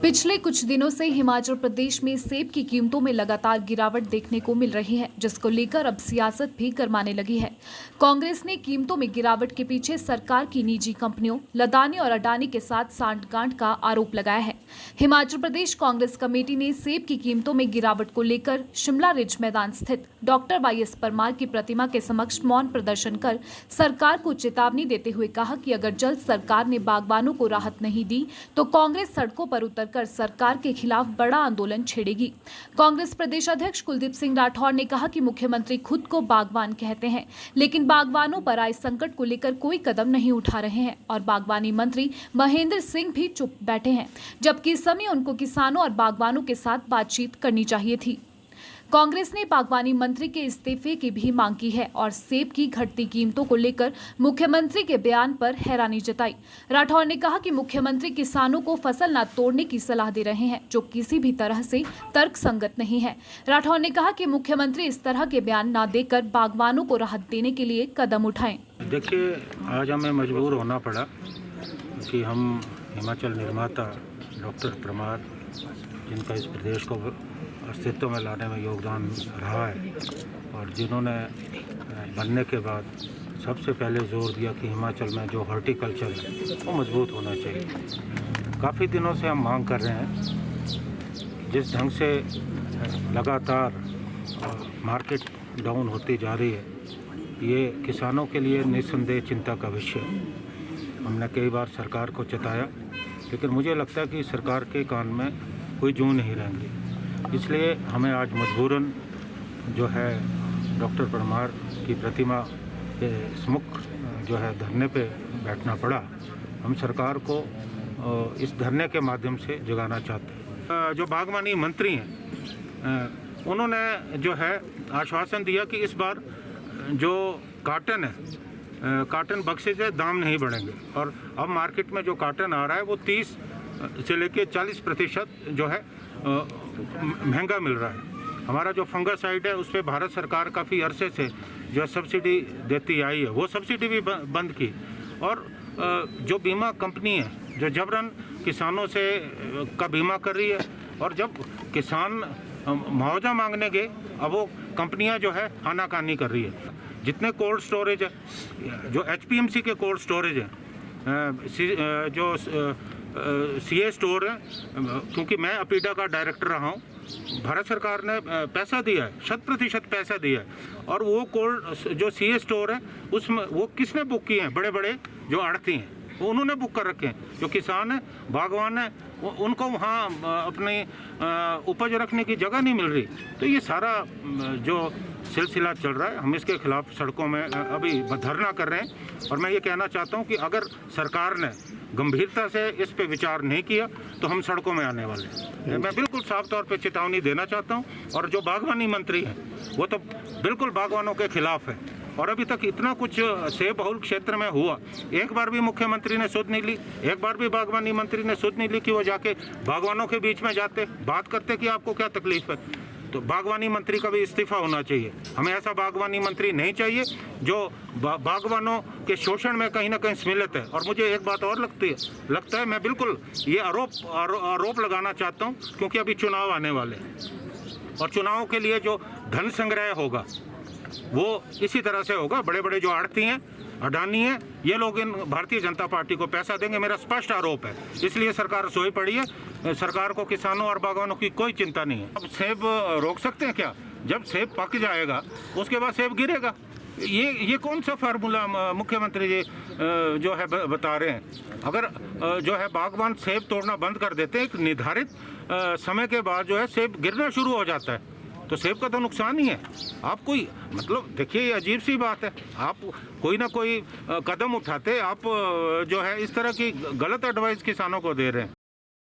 पिछले कुछ दिनों से हिमाचल प्रदेश में सेब की कीमतों में लगातार गिरावट देखने को मिल रही है, जिसको लेकर अब सियासत भी गरमाने लगी है। कांग्रेस ने कीमतों में गिरावट के पीछे सरकार की निजी कंपनियों लदानी और अडानी के साथ सांठगांठ का आरोप लगाया है। हिमाचल प्रदेश कांग्रेस कमेटी ने सेब की कीमतों में गिरावट को लेकर शिमला रिज मैदान स्थित डॉक्टर वाईएस परमार की प्रतिमा के समक्ष मौन प्रदर्शन कर सरकार को चेतावनी देते हुए कहा कि अगर जल्द सरकार ने बागवानों को राहत नहीं दी तो कांग्रेस सड़कों पर उतरकर सरकार के खिलाफ बड़ा आंदोलन छेड़ेगी। कांग्रेस प्रदेश अध्यक्ष कुलदीप सिंह राठौर ने कहा कि मुख्यमंत्री खुद को बागवान कहते हैं, लेकिन बागवानों पर आए संकट को लेकर कोई कदम नहीं उठा रहे हैं और बागवानी मंत्री महेंद्र सिंह भी चुप बैठे हैं, जबकि इस समय उनको किसानों और बागवानों के साथ बातचीत करनी चाहिए थी। कांग्रेस ने बागवानी मंत्री के इस्तीफे की भी मांग की है और सेब की घटती कीमतों को लेकर मुख्यमंत्री के बयान पर हैरानी जताई। राठौर ने कहा कि मुख्यमंत्री किसानों को फसल न तोड़ने की सलाह दे रहे हैं, जो किसी भी तरह से तर्कसंगत नहीं है। राठौर ने कहा कि मुख्यमंत्री इस तरह के बयान न देकर बागवानों को राहत देने के लिए कदम उठाएं। देखिए, आज हमें मजबूर होना पड़ा कि हम हिमाचल निर्माता डॉक्टर परमार, जिनका इस प्रदेश को अस्तित्व में लाने में योगदान रहा है और जिन्होंने बनने के बाद सबसे पहले जोर दिया कि हिमाचल में जो हॉर्टिकल्चर है वो मजबूत होना चाहिए। काफ़ी दिनों से हम मांग कर रहे हैं। जिस ढंग से लगातार मार्केट डाउन होती जा रही है, ये किसानों के लिए निस्संदेह चिंता का विषय है। हमने कई बार सरकार को चेताया, लेकिन मुझे लगता है कि सरकार के कान में कोई जू नहीं रहेंगी। इसलिए हमें आज मजबूरन जो है डॉक्टर परमार की प्रतिमा के सम्मुख जो है धरने पे बैठना पड़ा। हम सरकार को इस धरने के माध्यम से जगाना चाहते हैं। जो बागवानी मंत्री हैं, उन्होंने जो है आश्वासन दिया कि इस बार जो काटन है, काटन बक्से से दाम नहीं बढ़ेंगे और अब मार्केट में जो काटन आ रहा है वो 30 से लेके 40% जो है महंगा मिल रहा है। हमारा जो फंगासाइड है उस पर भारत सरकार काफ़ी अरसे से जो सब्सिडी देती आई है, वो सब्सिडी भी बंद की। और जो बीमा कंपनी है जो जबरन किसानों से का बीमा कर रही है, और जब किसान मुआवजा मांगने गए, अब वो कंपनियां जो है आनाकानी कर रही है। जितने कोल्ड स्टोरेज है, जो एचपीएमसी के कोल्ड स्टोरेज है, जो सीए स्टोर है, क्योंकि मैं अपीडा का डायरेक्टर रहा हूँ, भारत सरकार ने पैसा दिया है, 100% पैसा दिया है। और वो कोल्ड जो सीए स्टोर है उसमें वो किसने बुक किए हैं? बड़े बड़े जो आढ़ती हैं उन्होंने बुक कर रखे हैं। जो किसान है, बागवान है, उनको वहाँ अपनी उपज रखने की जगह नहीं मिल रही। तो ये सारा जो सिलसिला चल रहा है, हम इसके खिलाफ सड़कों में अभी धरना कर रहे हैं। और मैं ये कहना चाहता हूँ कि अगर सरकार ने गंभीरता से इस पे विचार नहीं किया तो हम सड़कों में आने वाले हैं। मैं बिल्कुल साफ तौर पे चेतावनी देना चाहता हूँ। और जो बागवानी मंत्री हैं वो तो बिल्कुल बागवानों के खिलाफ है। और अभी तक इतना कुछ सेब बहुल क्षेत्र में हुआ, एक बार भी मुख्यमंत्री ने सुध नहीं ली, एक बार भी बागवानी मंत्री ने सुध नहीं ली कि वो जाके बागवानों के बीच में जाते बात करते कि आपको क्या तकलीफ है। तो बागवानी मंत्री का भी इस्तीफा होना चाहिए। हमें ऐसा बागवानी मंत्री नहीं चाहिए जो बागवानों के शोषण में कहीं ना कहीं सम्मिलित है। और मुझे एक बात और लगता है, मैं बिल्कुल ये आरोप लगाना चाहता हूँ, क्योंकि अभी चुनाव आने वाले हैं और चुनावों के लिए जो धन संग्रह होगा वो इसी तरह से होगा। बड़े बड़े जो आढ़ती हैं, अडानी है, ये लोग इन भारतीय जनता पार्टी को पैसा देंगे, मेरा स्पष्ट आरोप है। इसलिए सरकार सोई पड़ी है। सरकार को किसानों और बागवानों की कोई चिंता नहीं है। अब सेब रोक सकते हैं क्या? जब सेब पक जाएगा उसके बाद सेब गिरेगा। ये कौन सा फार्मूला मुख्यमंत्री जी जो है बता रहे हैं? अगर जो है बागवान सेब तोड़ना बंद कर देते हैं, एक निर्धारित समय के बाद जो है सेब गिरना शुरू हो जाता है, तो सेब का तो नुकसान ही है। आप कोई मतलब देखिए, ये अजीब सी बात है। आप कोई ना कोई कदम उठाते, आप जो है इस तरह की गलत एडवाइस किसानों को दे रहे हैं।